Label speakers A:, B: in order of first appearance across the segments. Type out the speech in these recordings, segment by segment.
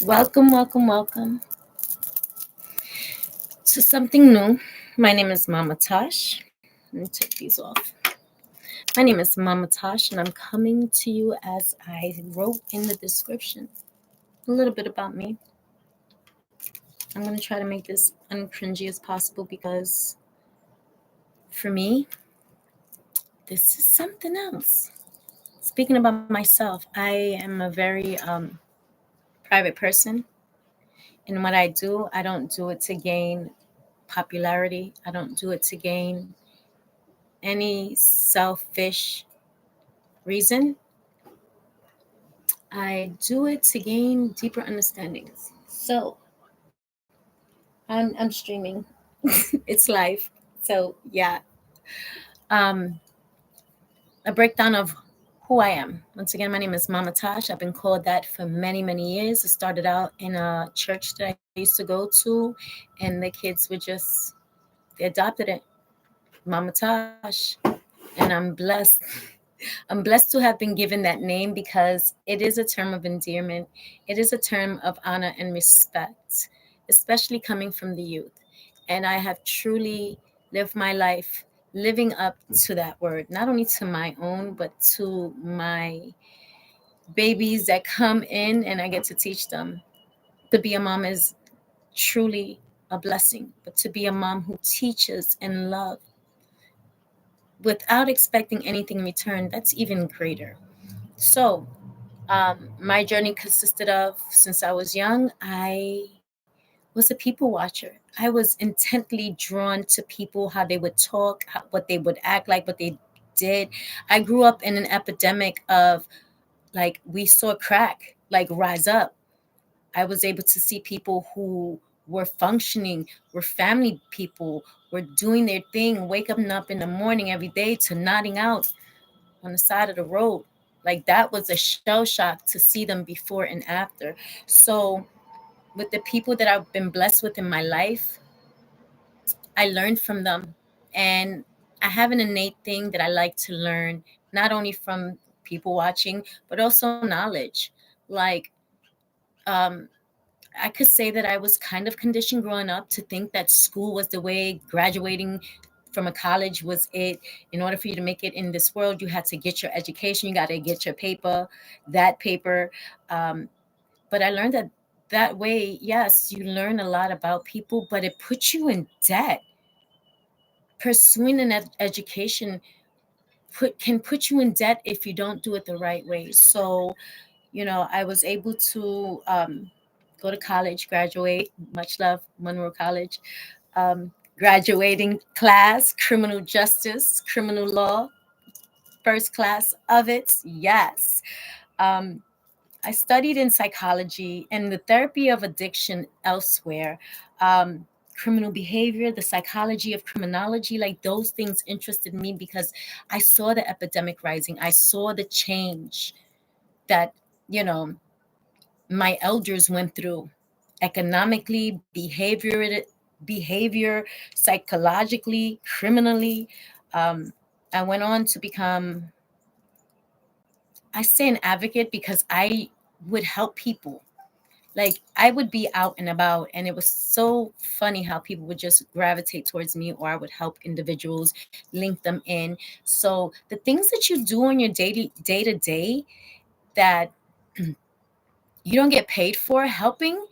A: Welcome, welcome, welcome to something new. My name is Mama Tash. Let me take these off. My name is Mama Tash, and I'm coming to you as I wrote in the description a little bit about me. I'm going to try to make this uncringy as possible because for me, this is something else. Speaking about myself, I am a very private person. In what I do, I don't do it to gain popularity. I don't do it to gain any selfish reason. I do it to gain deeper understandings. So I'm streaming. It's live. So yeah. Um, a breakdown of who I am. Once again, my name is Mama Tash. I've been called that for many, many years. I started out in a church that I used to go to, and the kids were just they adopted it. Mama Tash. And I'm blessed. I'm blessed to have been given that name because it is a term of endearment. It is a term of honor and respect, especially coming from the youth. And I have truly lived my life living up to that word, not only to my own, but to my babies that come in and I get to teach them. To be a mom is truly a blessing, but to be a mom who teaches and love without expecting anything in return, that's even greater. So, my journey consisted of since I was young, I was a people watcher. I was intently drawn to people, how they would talk, what they would act like, what they did. I grew up in an epidemic of like, we saw crack, like, rise up. I was able to see people who were functioning, were family people, were doing their thing, waking up in the morning every day to nodding out on the side of the road. Like that was a shell shock to see them before and after. So, with the people that I've been blessed with in my life, I learned from them. And I have an innate thing that I like to learn, not only from people watching, but also knowledge. Like, um, I could say that I was kind of conditioned growing up to think that school was the way, graduating from a college was it. In order for you to make it in this world, you had to get your education, you got to get your paper, that paper. Um, but I learned that that way, yes, you learn a lot about people, but it puts you in debt. Pursuing an education can put you in debt if you don't do it the right way. So, I was able to go to college, graduate. Much love, Monroe College. Um, Graduating class, criminal justice, criminal law, first class of it. Yes. Um, I studied in psychology and the therapy of addiction elsewhere. Um, Criminal behavior, the psychology of criminology, like those things interested me because I saw the epidemic rising. I saw the change that, you know, my elders went through economically, behavior, psychologically, criminally. Um, I went on to become, I say an advocate because I would help people. Like I would be out and about, and it was so funny how people would just gravitate towards me, or I would help individuals, link them in. So the things that you do on your day to day that you don't get paid for helping,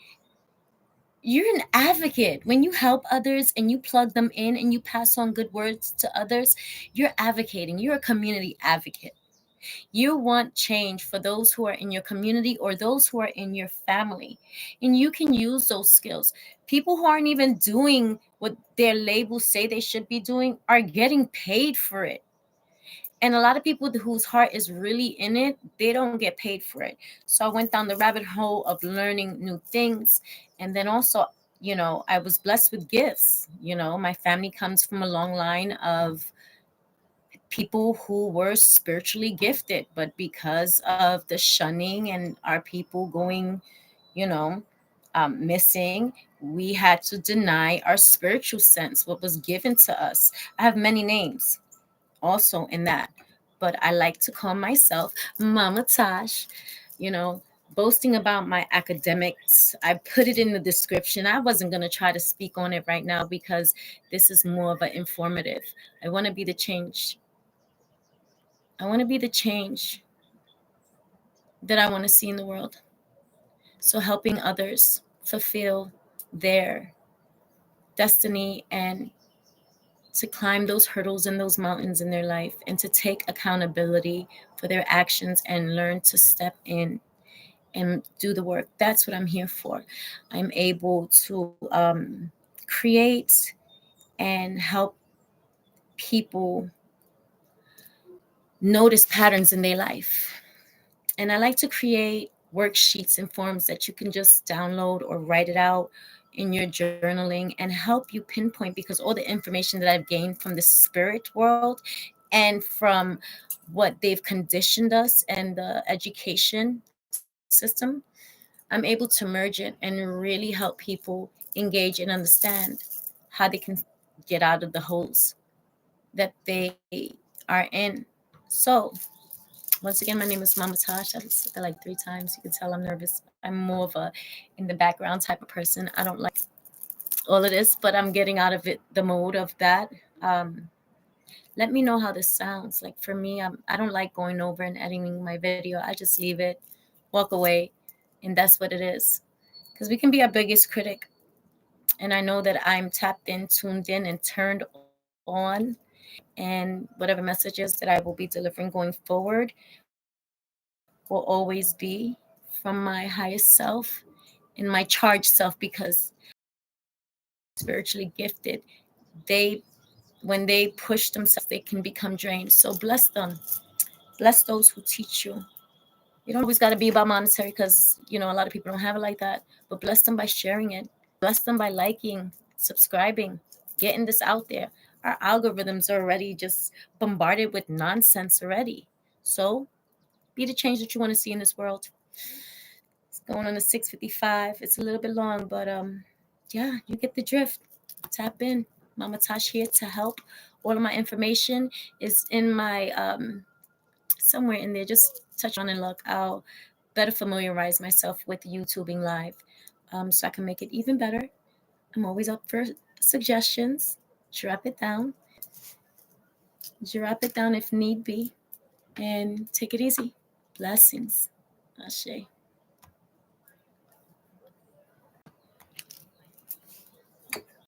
A: you're an advocate. When you help others and you plug them in and you pass on good words to others, you're advocating. You're a community advocate. You want change for those who are in your community or those who are in your family. And you can use those skills. People who aren't even doing what their labels say they should be doing are getting paid for it. And a lot of people whose heart is really in it, they don't get paid for it. So I went down the rabbit hole of learning new things. And then also, I was blessed with gifts. My family comes from a long line of people who were spiritually gifted, but because of the shunning and our people going, you know, missing, we had to deny our spiritual sense, what was given to us. I have many names also in that, but I like to call myself Mama Tash, you know, boasting about my academics. I put it in the description. I wasn't going to try to speak on it right now because this is more of an informative. I want to be the change. I want to be the change that I want to see in the world. So helping others fulfill their destiny and to climb those hurdles and those mountains in their life and to take accountability for their actions and learn to step in and do the work. That's what I'm here for. I'm able to create and help people notice patterns in their life. And I like to create worksheets and forms that you can just download or write it out in your journaling and help you pinpoint, because all the information that I've gained from the spirit world and from what they've conditioned us and the education system, I'm able to merge it and really help people engage and understand how they can get out of the holes that they are in. So, once again, my name is Mama Tash. I said that like 3 times. You can tell I'm nervous. I'm more of a in the background type of person. I don't like all of this, but I'm getting out of it, the mode of that. Let me know how this sounds. Like for me, I don't like going over and editing my video. I just leave it, walk away, and that's what it is. Because we can be our biggest critic. And I know that I'm tapped in, tuned in, and turned on. And whatever messages that I will be delivering going forward will always be from my highest self and my charged self, because spiritually gifted, they when they push themselves, they can become drained. So bless them. Bless those who teach you. You don't always got to be about monetary, because a lot of people don't have it like that. But bless them by sharing it. Bless them by liking, subscribing, getting this out there. Our algorithms are already just bombarded with nonsense already. So be the change that you want to see in this world. It's going on to 6:55. It's a little bit long, but yeah, you get the drift. Tap in. Mama Tash here to help. All of my information is in my somewhere in there. Just touch on and look. I'll better familiarize myself with YouTubing live, so I can make it even better. I'm always up for suggestions. Drop it down. Drop it down if need be. And take it easy. Blessings. Ashe.